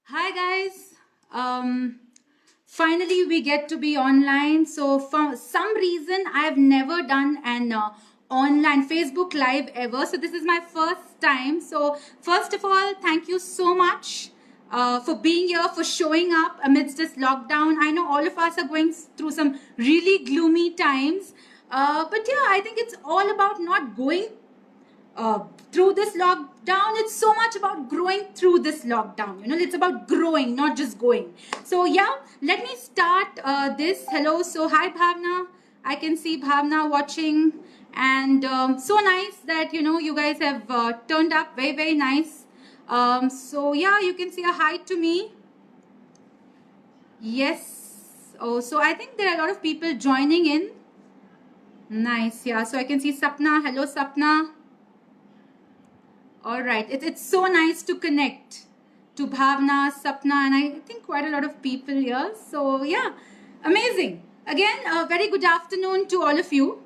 Hi guys. Finally we get to be online. So for some reason I've never done an online Facebook live ever. So this is my first time. So first of all, thank you so much for being here, for showing up amidst this lockdown. I know all of us are going through some really gloomy times. But yeah, I think it's all about not going uh, through this lockdown. It's so much about growing through this lockdown. It's about growing, not just going. So yeah, let me start this. Hello. So hi Bhavna, I can see Bhavna watching, and so nice that you guys have turned up. Very, very nice. So yeah, you can say a hi to me. Yes. Oh, so I think there are a lot of people joining in. Nice. Yeah, so I can see Sapna. Hello Sapna. All right. It's so nice to connect to Bhavna, Sapna, and I think quite a lot of people here. So, yeah, amazing. Again, a very good afternoon to all of you.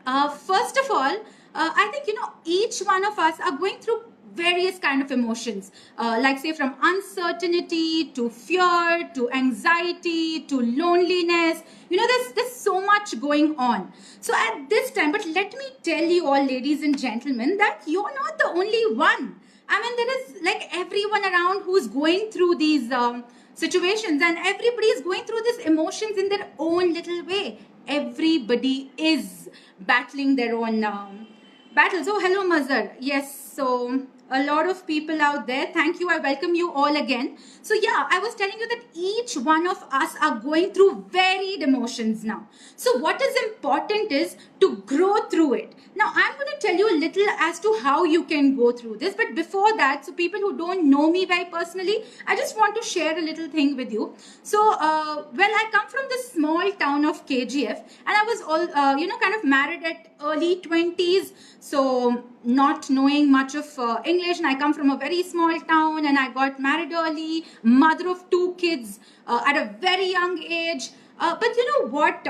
First of all, I think, each one of us are going through various kind of emotions, like say from uncertainty to fear to anxiety to loneliness. There's so much going on. So at this time, but let me tell you all, ladies and gentlemen, that you're not the only one. I mean, there is like everyone around who's going through these situations, and everybody is going through these emotions in their own little way. Everybody is battling their own battles. Oh, hello, Mazhar. Yes, so a lot of people out there. Thank you. I welcome you all again. So yeah, I was telling you that each one of us are going through varied emotions now. So what is important is to grow through it. Now I'm going to tell you a little as to how you can go through this. But before that, so people who don't know me very personally, I just want to share a little thing with you. So well, I come from the small town of KGF, and I was all kind of married at early 20s. So not knowing much of English, and I come from a very small town, and I got married early, mother of two kids at a very young age. But you know what?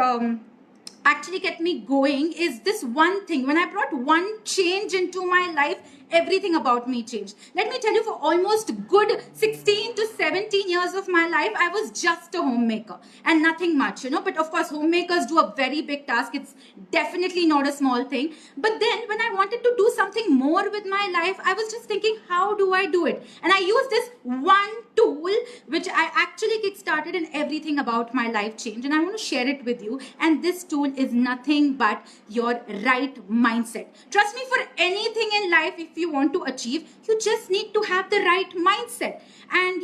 Actually kept me going is this one thing. When I brought one change into my life, everything about me changed. Let me tell you, for almost good 16 to 17 years of my life, I was just a homemaker and nothing much, but of course homemakers do a very big task. It's definitely not a small thing. But then when I wanted to do something more with my life, I was just thinking, how do I do it? And I used this one tool which I actually kickstarted, and everything about my life changed, and I want to share it with you. And this tool is nothing but your right mindset. Trust me, for anything in life, if you want to achieve, you just need to have the right mindset. And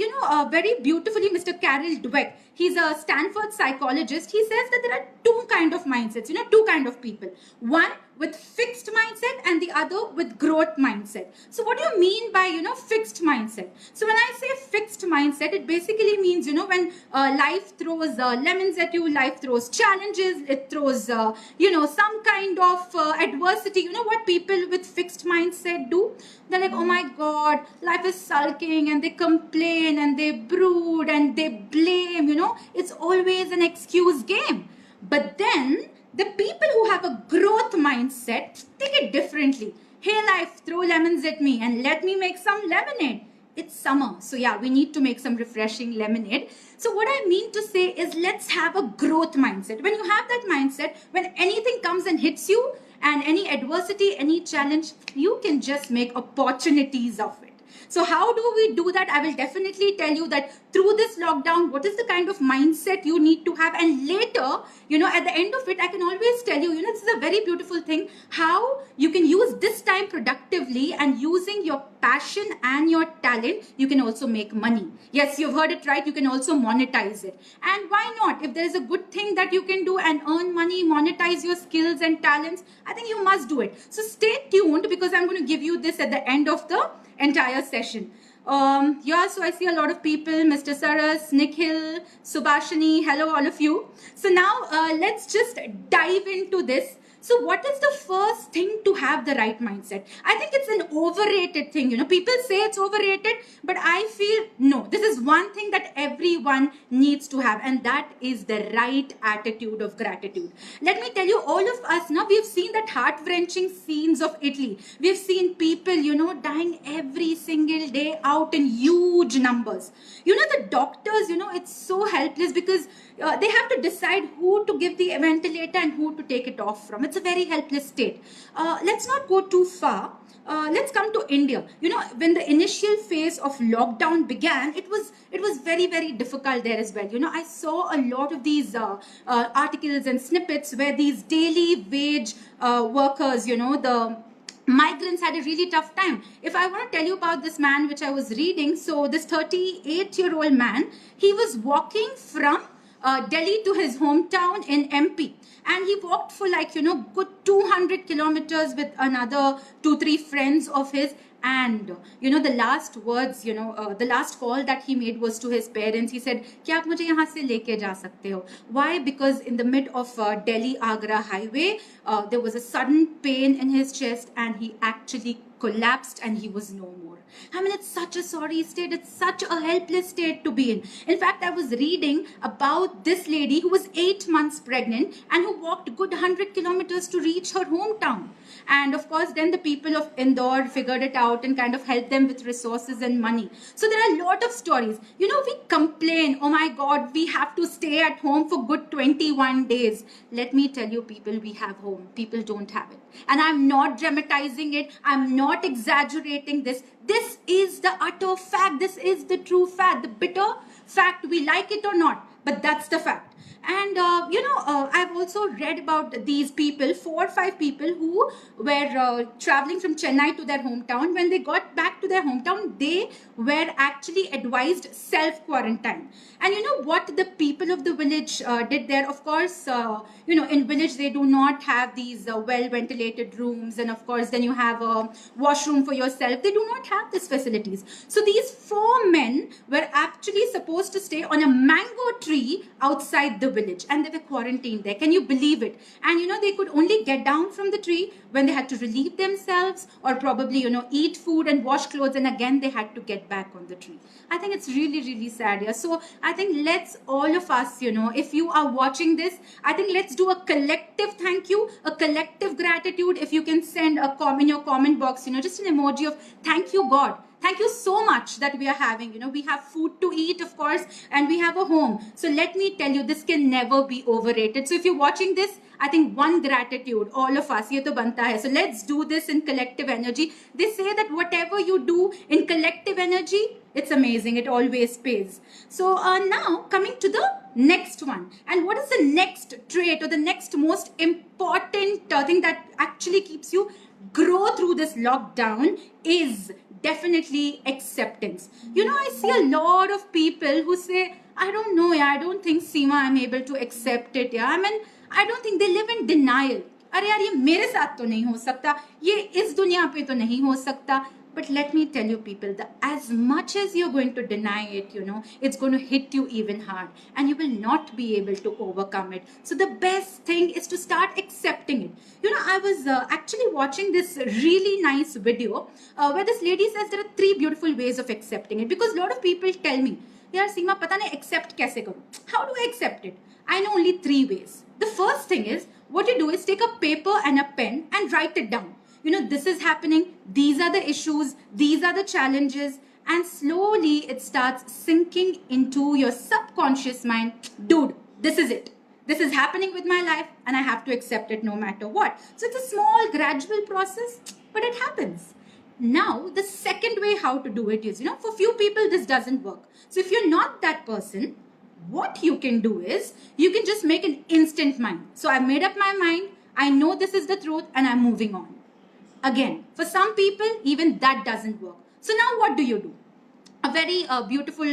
very beautifully, Mr. Carol Dweck, he's a Stanford psychologist, he says that there are two kind of mindsets, two kind of people. One with fixed mindset and the other with growth mindset. So what do you mean by fixed mindset? So when I say fixed mindset, it basically means when life throws lemons at you, life throws challenges, it throws some kind of adversity. You know what people with fixed mindset do? They're like, oh my god, life is sulking, and they complain and they brood and they blame. It's always an excuse game. But then the people who have a growth mindset take it differently. Hey life, throw lemons at me and let me make some lemonade. It's summer, so yeah, we need to make some refreshing lemonade. So what I mean to say is, let's have a growth mindset. When you have that mindset, when anything comes and hits you, and any adversity, any challenge, you can just make opportunities of it. So how do we do that? I will definitely tell you that through this lockdown, what is the kind of mindset you need to have. And later, at the end of it, I can always tell you, this is a very beautiful thing, how you can use this time productively, and using your passion and your talent, you can also make money. Yes, you've heard it right. You can also monetize it. And why not? If there is a good thing that you can do and earn money, monetize your skills and talents, I think you must do it. So stay tuned, because I'm going to give you this at the end of the entire session. Yeah, so I see a lot of people, Mr. Saras, Nikhil, Subhashini, hello all of you. So now let's just dive into this. So what is the first thing to have the right mindset? I think it's an overrated thing. People say it's overrated, but I feel no. This is one thing that everyone needs to have, and that is the right attitude of gratitude. Let me tell you, all of us now, we've seen that heart-wrenching scenes of Italy. We've seen people, dying every single day out in huge numbers. The doctors, it's so helpless because they have to decide who to give the ventilator and who to take it off from. It's a very helpless state. Let's not go too far. Let's come to India. When the initial phase of lockdown began, it was very, very difficult there as well. I saw a lot of these articles and snippets where these daily wage workers, the migrants had a really tough time. If I want to tell you about this man which I was reading, so this 38-year-old man, he was walking from Delhi to his hometown in MP, and he walked for good 200 kilometers with another 2-3 friends of his. And the last words, the last call that he made was to his parents. He said, क्या आप मुझे यहाँ से लेके जा सकते हो? Why? Because in the mid of Delhi Agra highway, there was a sudden pain in his chest, and he actually collapsed and he was no more. I mean, it's such a sorry state. It's such a helpless state to be in. In fact, I was reading about this lady who was 8 months pregnant and who walked good 100 kilometers to reach her hometown. And of course, then the people of Indore figured it out and kind of helped them with resources and money. So there are a lot of stories. We complain, oh my God, we have to stay at home for good 21 days. Let me tell you, people, we have home. People don't have it. And I'm not dramatizing it. I'm not exaggerating this. This is the utter fact. This is the true fact. The bitter fact, we like it or not, but that's the fact. And I've also read about these people, 4 or 5 people who were traveling from Chennai to their hometown. When they got back to their hometown, they were actually advised self-quarantine. And you know what the people of the village did there? Of course, in village, they do not have these well-ventilated rooms. And of course, then you have a washroom for yourself. They do not have these facilities. So these 4 men were actually supposed to stay on a mango tree outside the village, and they were quarantined there. Can you believe it? And they could only get down from the tree when they had to relieve themselves, or probably eat food and wash clothes, and again they had to get back on the tree. I think it's really, really sad. Yeah. So I think let's all of us, if you are watching this, I think let's do a collective thank you, a collective gratitude. If you can send a comment in your comment box, just an emoji of thank you, God. Thank you so much that we are having. We have food to eat, of course, and we have a home. So let me tell you, this can never be overrated. So if you're watching this, I think one gratitude, all of us, ye to banta hai. So let's do this in collective energy. They say that whatever you do in collective energy, it's amazing. It always pays. So now coming to the next one. And what is the next trait or the next most important thing that actually keeps you grow through this lockdown is definitely acceptance. I see a lot of people who say, I don't know, I don't think, Seema, I'm able to accept it. I mean, I don't think. They live in denial. अरे यार, ये मेरे साथ तो नहीं हो सकता, ये इस दुनिया पे तो नहीं हो सकता. But let me tell you, people, that as much as you're going to deny it, it's going to hit you even hard, and you will not be able to overcome it. So the best thing is to start accepting it. I was actually watching this really nice video where this lady says there are 3 beautiful ways of accepting it. Because a lot of people tell me, yaar Seema, pata nahi accept kaise karu? How do I accept it? I know only 3 ways. The first thing is, what you do is take a paper and a pen and write it down. This is happening, these are the issues, these are the challenges, and slowly it starts sinking into your subconscious mind. Dude, this is it. This is happening with my life, and I have to accept it no matter what. So it's a small, gradual process, but it happens. Now, the second way how to do it is, for few people, this doesn't work. So if you're not that person, what you can do is, you can just make an instant mind. So I've made up my mind, I know this is the truth, and I'm moving on. Again, for some people, even that doesn't work. So now what do you do? A very beautiful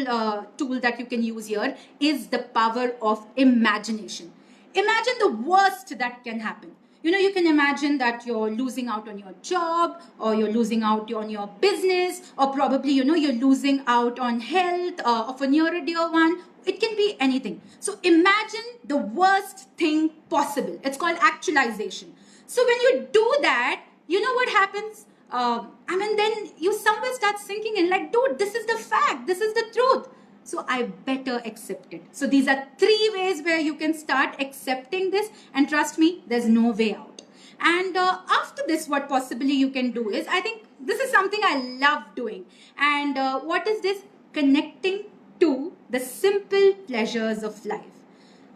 tool that you can use here is the power of imagination. Imagine the worst that can happen. You can imagine that you're losing out on your job, or you're losing out on your business, or probably, you're losing out on health of a near or dear one. It can be anything. So imagine the worst thing possible. It's called actualization. So when you do that, you know what happens? I mean, then you somewhere start sinking in like, dude, this is the fact, this is the truth. So I better accept it. So these are 3 ways where you can start accepting this, and trust me, there's no way out. And after this, what possibly you can do is, I think this is something I love doing. And what is this? Connecting to the simple pleasures of life.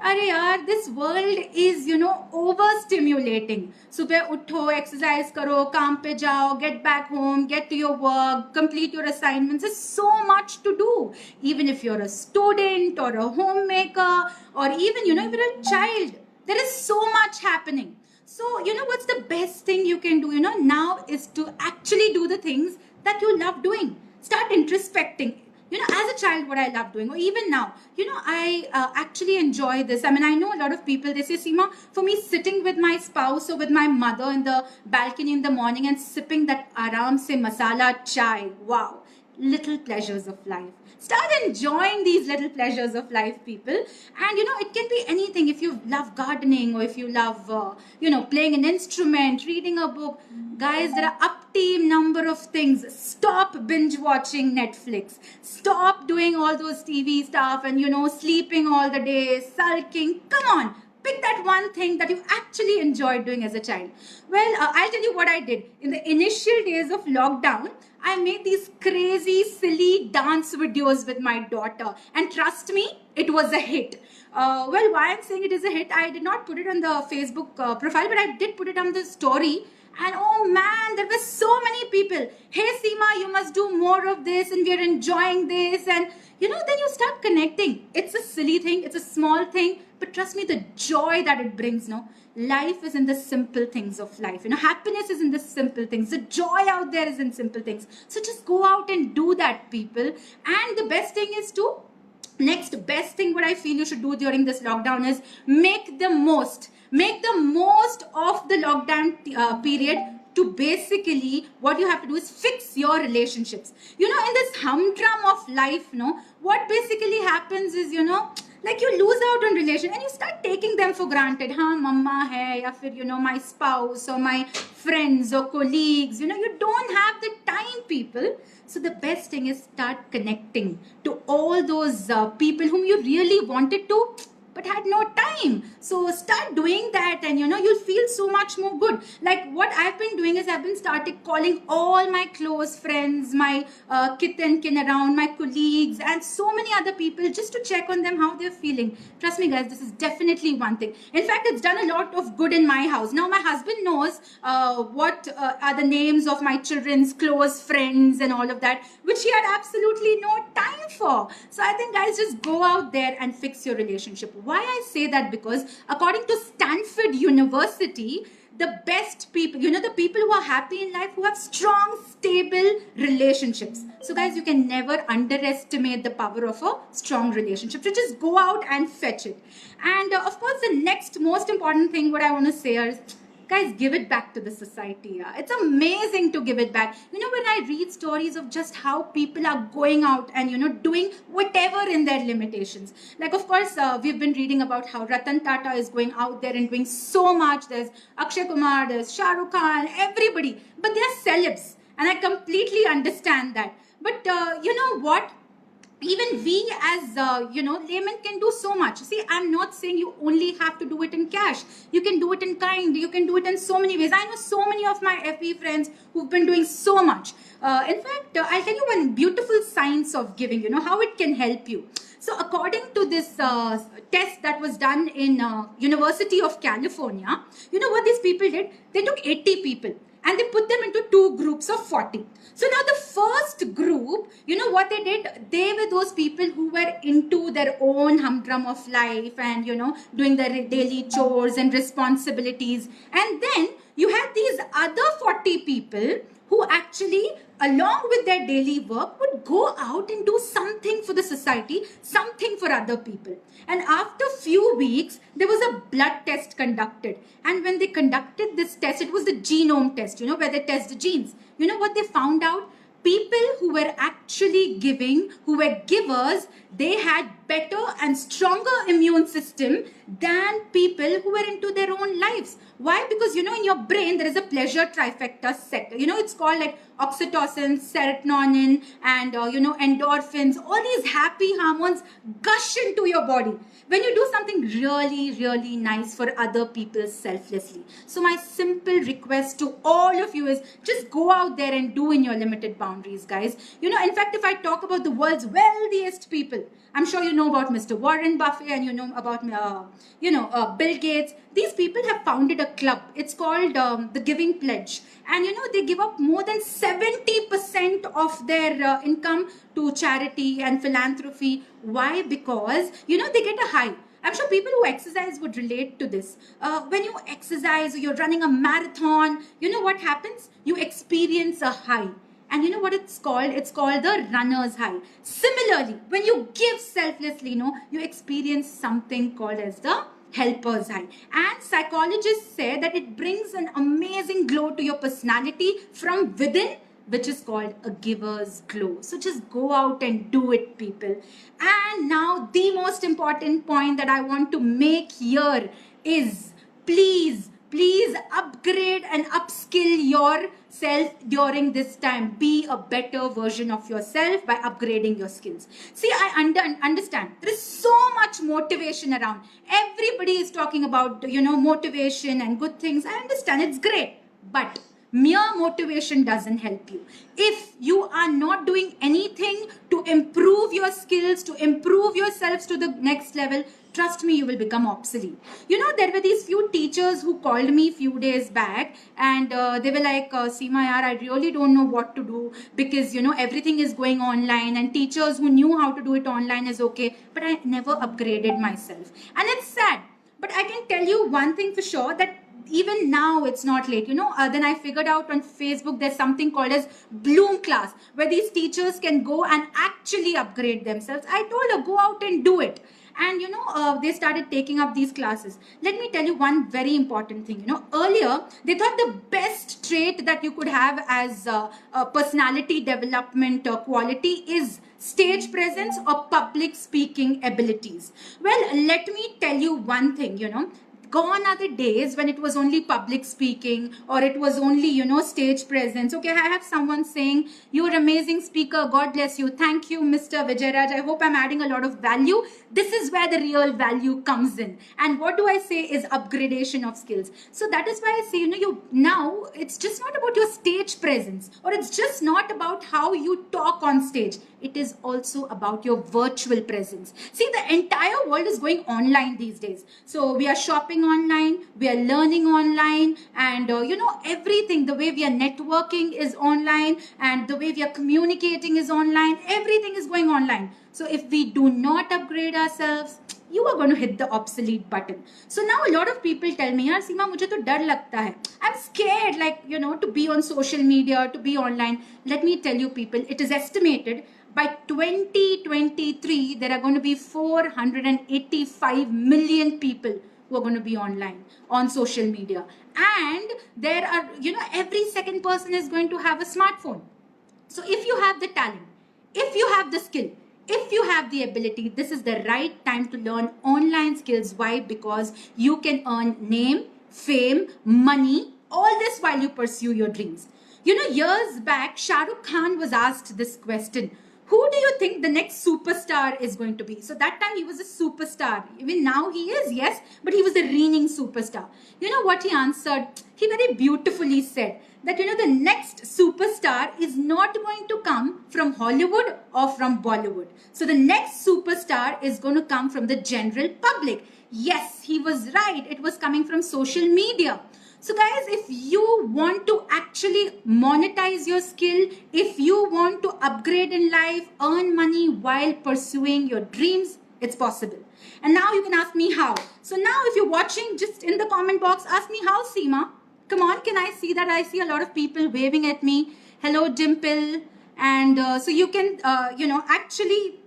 अरे यार, this world is, overstimulating. सुबह उठो, exercise करो, काम पे जाओ, get back home, get to your work, complete your assignments. There's so much to do. Even if you're a student or a homemaker, or even, if you're a child, there is so much happening. So, what's the best thing you can do, now is to actually do the things that you love doing. Start introspecting. As a child, what I love doing, or even now, I actually enjoy this. I mean, I know a lot of people, they say, Seema, for me, sitting with my spouse or with my mother in the balcony in the morning and sipping that aram se masala chai, wow, little pleasures of life. Start enjoying these little pleasures of life, people. And, it can be anything. If you love gardening, or if you love, playing an instrument, reading a book. Guys, there are up team number of things. Stop binge watching Netflix. Stop doing all those TV stuff and, sleeping all the day, sulking. Come on. Pick that one thing that you actually enjoyed doing as a child. Well, I'll tell you what I did. In the initial days of lockdown, I made these crazy, silly dance videos with my daughter. And trust me, it was a hit. Well, why I'm saying it is a hit, I did not put it on the Facebook profile, but I did put it on the story. And oh man, there were so many people. Hey Seema, you must do more of this, and we are enjoying this. And then you start connecting. It's a silly thing, it's a small thing, but trust me, the joy that it brings, life is in the simple things of life. Happiness is in the simple things. The joy out there is in simple things. So just go out and do that, people. And the best thing is next best thing what I feel you should do during this lockdown is make the most of the lockdown period to basically, what you have to do is fix your relationships. In this humdrum of life, what basically happens is, like you lose out on relation and you start taking them for granted. Mama hai, ya fir, my spouse or my friends or colleagues, you don't have the time, people. So the best thing is start connecting to all those people whom you really wanted to, but had no time. So start doing that, and you'll feel so much more good. Like what I've been doing is I've been started calling all my close friends, my kith and kin around, my colleagues, and so many other people, just to check on them, how they're feeling. Trust me guys, this is definitely one thing. In fact, it's done a lot of good in my house. Now my husband knows what are the names of my children's close friends and all of that, which he had absolutely no time for. So I think guys, just go out there and fix your relationship. Why I say that? Because according to Stanford University, the best people, the people who are happy in life, who have strong, stable relationships. So guys, you can never underestimate the power of a strong relationship. So just go out and fetch it. And of course, the next most important thing what I want to say is, guys, give it back to the society. It's amazing to give it back. When I read stories of just how people are going out and, doing whatever in their limitations. Like, of course, we've been reading about how Ratan Tata is going out there and doing so much. There's Akshay Kumar, there's Shah Rukh Khan, everybody. But they're celebs. And I completely understand that. But you know what? Even we as, laymen can do so much. See, I'm not saying you only have to do it in cash. You can do it in kind. You can do it in so many ways. I know so many of my FE friends who've been doing so much. In fact, I'll tell you one beautiful science of giving, how it can help you. So according to this test that was done in University of California, what these people did? They took 80 people and they put them into 2 groups of 40. So now the first group, what they did? They were those people who were into their own humdrum of life and, doing their daily chores and responsibilities. And then you had these other 40 people who actually, along with their daily work, would go out and do something for the society, something for other people. And after few weeks, there was a blood test conducted. And when they conducted this test, it was the genome test, where they test the genes. You know what they found out? People who were actually giving, who were givers, they had better and stronger immune system than people who were into their own lives. Why? Because in your brain there is a pleasure trifecta sector. It's called like oxytocin, serotonin, and endorphins. All these happy hormones gush into your body when you do something really, really nice for other people selflessly. So my simple request to all of you is just go out there and do in your limited boundaries, guys. In fact, if I talk about the world's wealthiest people, I'm sure you know about Mr. Warren Buffett, and you know about Bill Gates. These people have founded a club. It's called the Giving Pledge, and they give up more than 70% of their income to charity and philanthropy. Why? Because they get a high. I'm sure people who exercise would relate to this. When you exercise or you're running a marathon, what happens? You experience a high. And you know what it's called? It's called the runner's high. Similarly, when you give selflessly, you experience something called as the helper's high. And psychologists say that it brings an amazing glow to your personality from within, which is called a giver's glow. So just go out and do it, people. And now the most important point that I want to make here is please upgrade and upskill yourself during this time. Be a better version of yourself by upgrading your skills. See, I understand there is so much motivation around. Everybody is talking about motivation and good things. I understand, it's great, but mere motivation doesn't help you. If you are not doing anything to improve your skills, to improve yourselves to the next level, trust me, you will become obsolete. There were these few teachers who called me few days back, and they were like, Seema, yaar, I really don't know what to do, because everything is going online, and teachers who knew how to do it online is okay, but I never upgraded myself. And it's sad, but I can tell you one thing for sure, that even now it's not late. Then I figured out on Facebook there's something called as Bloom class, where these teachers can go and actually upgrade themselves. I told her, go out and do it. And they started taking up these classes. Let me tell you one very important thing. Earlier they thought the best trait that you could have as a personality development quality is stage presence or public speaking abilities. Well, let me tell you one thing. Gone are the days when it was only public speaking, or it was only, stage presence. Okay, I have someone saying, you're an amazing speaker. God bless you. Thank you, Mr. Vijayaraj. I hope I'm adding a lot of value. This is where the real value comes in. And what do I say is upgradation of skills. So that is why I say, now it's just not about your stage presence, or it's just not about how you talk on stage. It is also about your virtual presence. See, the entire world is going online these days. So we are shopping online, we are learning online, and everything, the way we are networking is online, and the way we are communicating is online. Everything is going online. So if we do not upgrade ourselves, you are going to hit the obsolete button. So now a lot of people tell me, yaar Seema, mujhe to dar lagta hai. I'm scared, to be on social media, to be online. Let me tell you, people, it is estimated by 2023, there are going to be 485 million people who are going to be online on social media. And there are, every second person is going to have a smartphone. So if you have the talent, if you have the skill, if you have the ability, this is the right time to learn online skills. Why? Because you can earn name, fame, money, all this while you pursue your dreams. Years back, Shah Rukh Khan was asked this question: who do you think the next superstar is going to be? So that time he was a superstar. Even now he is, yes, but he was a reigning superstar. You know what he answered? He very beautifully said that, the next superstar is not going to come from Hollywood or from Bollywood. So the next superstar is going to come from the general public. Yes, he was right. It was coming from social media. So guys, if you want to actually monetize your skill, if you want to upgrade in life, earn money while pursuing your dreams, it's possible. And now you can ask me how. So now if you're watching, just in the comment box, ask me how, Seema. Come on, can I see that? I see a lot of people waving at me. Hello, Dimple. And so you can, actually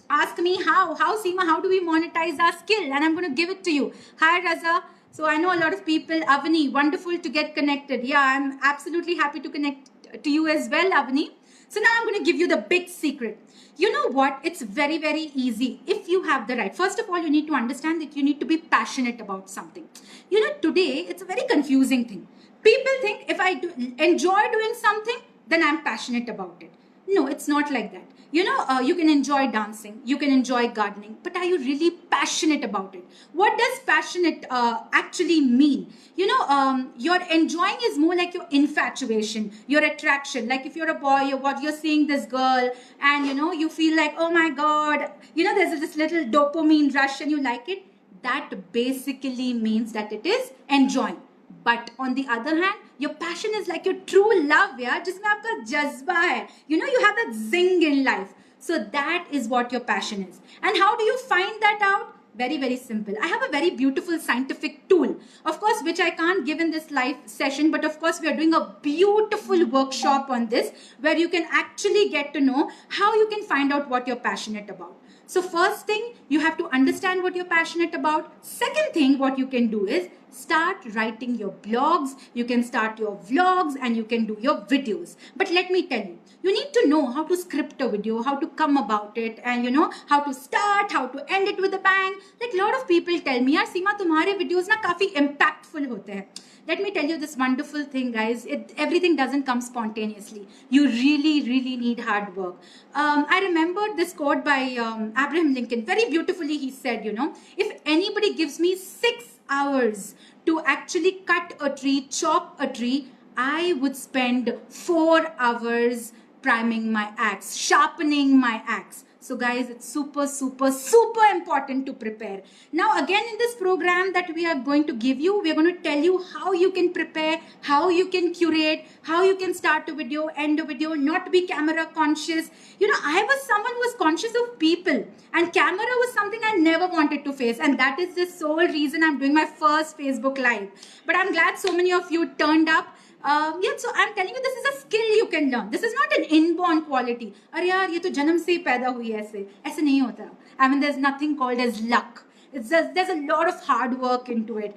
ask me how. How, Seema, how do we monetize our skill? And I'm going to give it to you. Hi, Raza. So I know a lot of people. Avani, wonderful to get connected. Yeah, I'm absolutely happy to connect to you as well, Avani. So now I'm going to give you the big secret. You know what? It's very, very easy if you have the right. First of all, you need to understand that you need to be passionate about something. You know, today it's a very confusing thing. People think if I enjoy doing something, then I'm passionate about it. No, it's not like that. You know, you can enjoy dancing, you can enjoy gardening, but are you really passionate about it? What does passionate actually mean? You know, your enjoying is more like your infatuation, your attraction. Like if you're a boy, you're seeing this girl, and you know, you feel like, oh my God, you know, there's this little dopamine rush, and you like it. That basically means that it is enjoying. But on the other hand, your passion is like your true love, yeah, जिसमें आपका जज्बा है. You know, you have that zing in life. So that is what your passion is. And how do you find that out? Very, very simple. I have a very beautiful scientific tool, of course, which I can't give in this live session, but of course, we are doing a beautiful workshop on this where you can actually get to know how you can find out what you're passionate about. So first thing, you have to understand what you're passionate about. Second thing, what you can do is start writing your blogs, you can start your vlogs, and you can do your videos. But let me tell you, you need to know how to script a video, how to come about it, and you know, how to start, how to end it with a bang. Like a lot of people tell me, yaar Seema, tumhare videos na kafi impactful hote hain. Let me tell you this wonderful thing, guys. Everything doesn't come spontaneously. You really, really need hard work. I remember this quote by Abraham Lincoln. Very beautifully, he said, you know, if anybody gives me 6 hours to actually cut a tree, chop a tree, I would spend 4 hours priming my axe, sharpening my axe. So guys, it's super, super, super important to prepare. Now again, in this program that we are going to give you, we are going to tell you how you can prepare, how you can curate, how you can start a video, end a video, not be camera conscious. You know, I was someone who was conscious of people, and camera was something I never wanted to face. And that is the sole reason I'm doing my first Facebook Live. But I'm glad so many of you turned up. Yeah, so I'm telling you, this is a skill you can learn. This is not an inborn quality. अरे यार ये तो जन्म से ही पैदा हुई है ऐसे नहीं होता. I mean, there's nothing called as luck. It's just, there's a lot of hard work into it.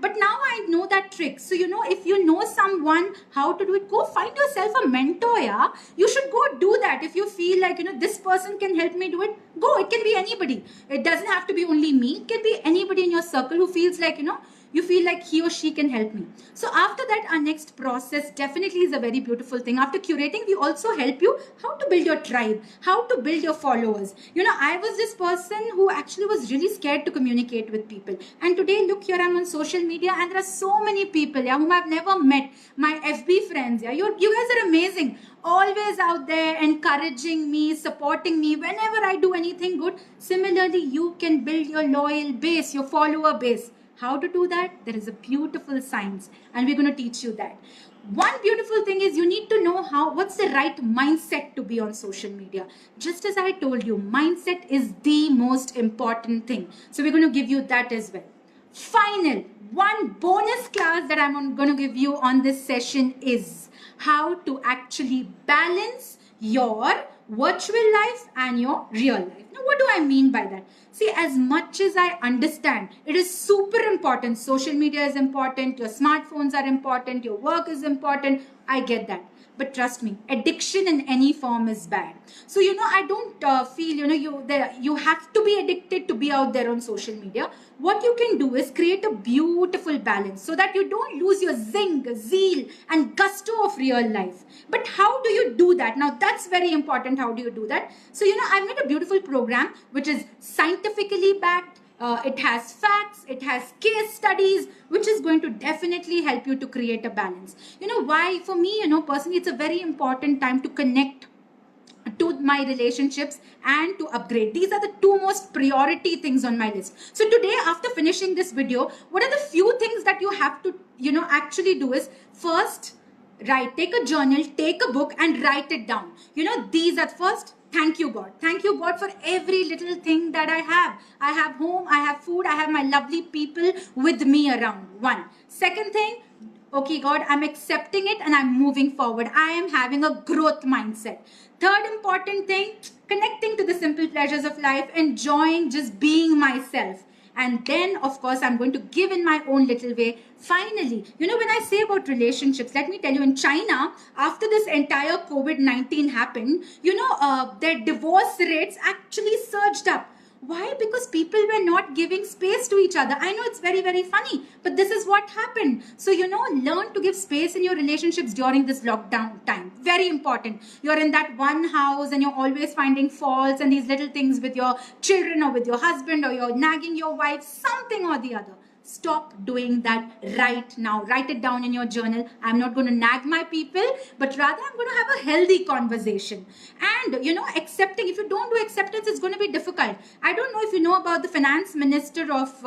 But now I know that trick. So you know, if you know someone how to do it, go find yourself a mentor. Yeah, you should go do that. If you feel like, you know, this person can help me do it, go. It can be anybody. It doesn't have to be only me. It can be anybody in your circle who feels like, you know, you feel like he or she can help me. So after that, our next process definitely is a very beautiful thing. After curating, we also help you how to build your tribe, how to build your followers. You know, I was this person who actually was really scared to communicate with people. And today, look, here I'm on social media, and there are so many people, yeah, whom I've never met. My FB friends, yeah, you guys are amazing. Always out there encouraging me, supporting me whenever I do anything good. Similarly, you can build your loyal base, your follower base. How to do that? There is a beautiful science, and we're going to teach you that. One beautiful thing is you need to know what's the right mindset to be on social media. Just as I told you, mindset is the most important thing. So we're going to give you that as well. Final, one bonus class that I'm going to give you on this session is how to actually balance your virtual life and your real life. Now, what do I mean by that? See, as much as I understand, it is super important. Social media is important. Your smartphones are important. Your work is important. I get that. But trust me, addiction in any form is bad. So, you know, I don't feel, you know, you have to be addicted to be out there on social media. What you can do is create a beautiful balance so that you don't lose your zing, zeal, and gusto of real life. But how do you do that? Now, that's very important. How do you do that? So, you know, I've made a beautiful program which is scientifically backed. It has facts, it has case studies, which is going to definitely help you to create a balance. You know why? For me, you know, personally, it's a very important time to connect to my relationships and to upgrade. These are the two most priority things on my list. So today, after finishing this video, what are the few things that you have to, you know, actually do is first, take a journal, take a book and write it down. You know, these are first. Thank you, God. Thank you, God, for every little thing that I have. I have home, I have food, I have my lovely people with me around. One. Second thing, okay, God, I'm accepting it and I'm moving forward. I am having a growth mindset. Third important thing, connecting to the simple pleasures of life, enjoying just being myself. And then, of course, I'm going to give in my own little way. Finally, when I say about relationships, let me tell you, in China, after this entire COVID-19 happened, their divorce rates actually surged up. Why? Because people were not giving space to each other. I know it's very, very funny, but this is what happened. So, learn to give space in your relationships during this lockdown time. Very important. You're in that one house and you're always finding faults and these little things with your children or with your husband, or you're nagging your wife, something or the other. Stop doing that right now. Write it down in your journal. I'm not going to nag my people, but rather I'm going to have a healthy conversation. And, accepting, if you don't do acceptance, it's going to be difficult. I don't know if you know about the finance minister of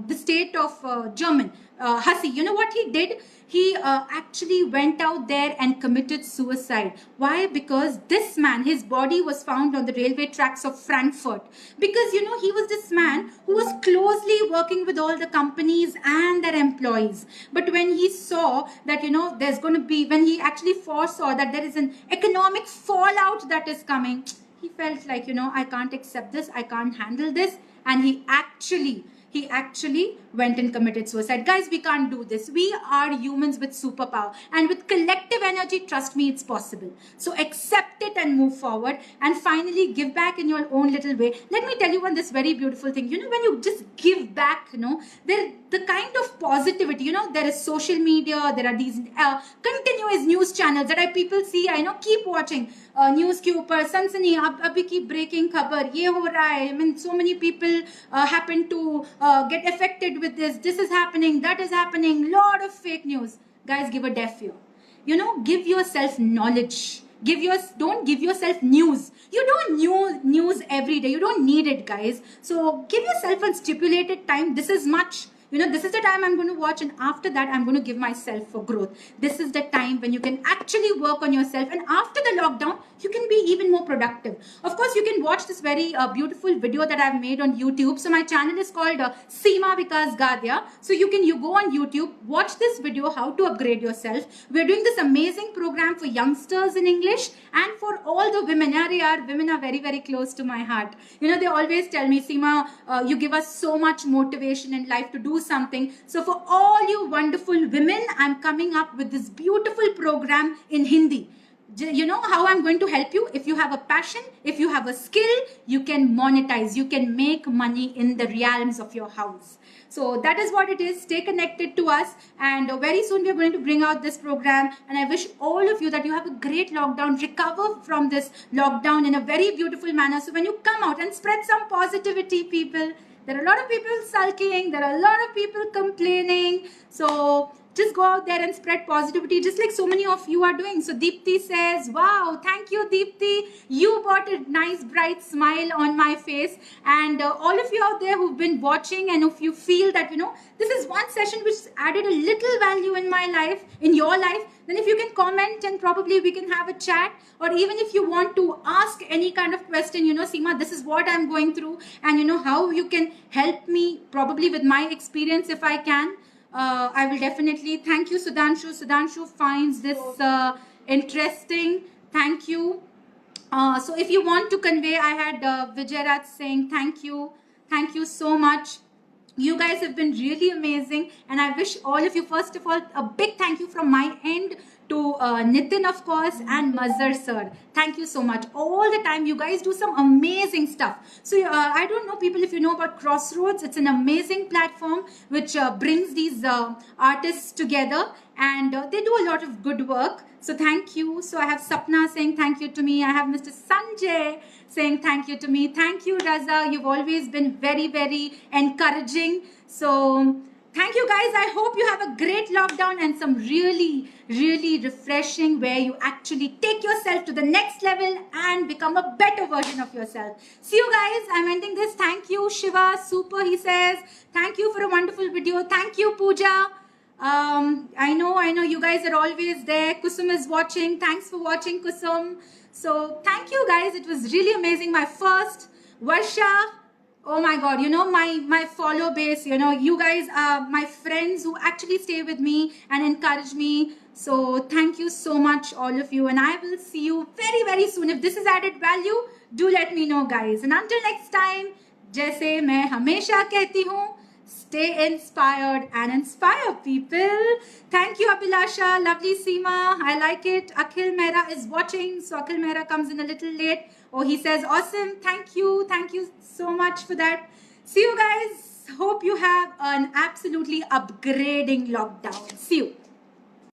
the state of German, Hassi. You know what he did? He actually went out there and committed suicide. Why? Because this man, his body was found on the railway tracks of Frankfurt. Because, he was this man who was closely working with all the companies and their employees. But when he saw that, there's going to be, when he actually foresaw that there is an economic fallout that is coming, he felt like, I can't accept this, I can't handle this. And he actually went and committed suicide. Guys, we can't do this. We are humans with superpower, and with collective energy, trust me, it's possible. So accept it and move forward, and finally give back in your own little way. Let me tell you one this very beautiful thing. When you just give back, the kind of positivity, there is social media, there are these continuous news channels that people see. I know, keep watching news के ऊपर सनसनी अभी keep breaking खबर, ये हो रहा है. I mean, so many people happen to get affected with this. This is happening, that is happening. Lot of fake news. Guys, give a deaf ear. Give yourself knowledge. Don't give yourself news. You don't news every day. You don't need it, guys. So give yourself a stipulated time. This is much. This is the time I'm going to watch, and after that, I'm going to give myself for growth. This is the time when you can actually work on yourself, and after the lockdown, you can be even more productive. Of course, you can watch this very beautiful video that I've made on YouTube. So my channel is called Seema Vikas Gadya. So you go on YouTube, watch this video, how to upgrade yourself. We're doing this amazing program for youngsters in English and for all the women. Women are very, very close to my heart. They always tell me, Seema, you give us so much motivation in life to do something. So for all you wonderful women, I'm coming up with this beautiful program in Hindi. You know how I'm going to help you? If you have a passion, if you have a skill, you can monetize, you can make money in the realms of your house. So that is what it is. Stay connected to us, and very soon we are going to bring out this program, and I wish all of you that you have a great lockdown, recover from this lockdown in a very beautiful manner. So when you come out and spread some positivity, people, there are a lot of people sulking, there are a lot of people complaining. So just go out there and spread positivity, just like so many of you are doing. So Deepthi says, wow, thank you, Deepthi. You brought a nice bright smile on my face. And all of you out there who've been watching, and if you feel that, this is one session which added a little value in my life, in your life, then if you can comment and probably we can have a chat. Or even if you want to ask any kind of question, Seema, this is what I'm going through, and how you can help me probably with my experience if I can. I will definitely. Thank you, Sudhanshu. Sudhanshu finds this interesting. Thank you. So if you want to convey, I had Vijayaraj saying thank you. Thank you so much. You guys have been really amazing, and I wish all of you, first of all, a big thank you from my end to Nitin, of course, and Mazhar sir. Thank you so much. All the time, you guys do some amazing stuff. So I don't know, people, if you know about Crossroads. It's an amazing platform which brings these artists together, and they do a lot of good work. So thank you. So I have Sapna saying thank you to me. I have Mr. Sanjay saying thank you to me. Thank you, Raza. You've always been very, very encouraging. So thank you, guys. I hope you have a great lockdown and some really, really refreshing, where you actually take yourself to the next level and become a better version of yourself. See you guys. I'm ending this. Thank you, Shiva. Super, he says. Thank you for a wonderful video. Thank you, Pooja. I know you guys are always there. Kusum is watching. Thanks for watching, Kusum. So thank you, guys. It was really amazing. My first Varsha. Oh my God, my follow base, you guys are my friends who actually stay with me and encourage me. So thank you so much, all of you. And I will see you very, very soon. If this is added value, do let me know, guys. And until next time, जैसे मैं हमेशा कहती हूँ, stay inspired and inspire people. Thank you, Abhilasha. Lovely Seema. I like it. Akhil Mehra is watching. So Akhil Mehra comes in a little late. Oh, he says, awesome. Thank you. Thank you so much for that. See you guys. Hope you have an absolutely upgrading lockdown. See you.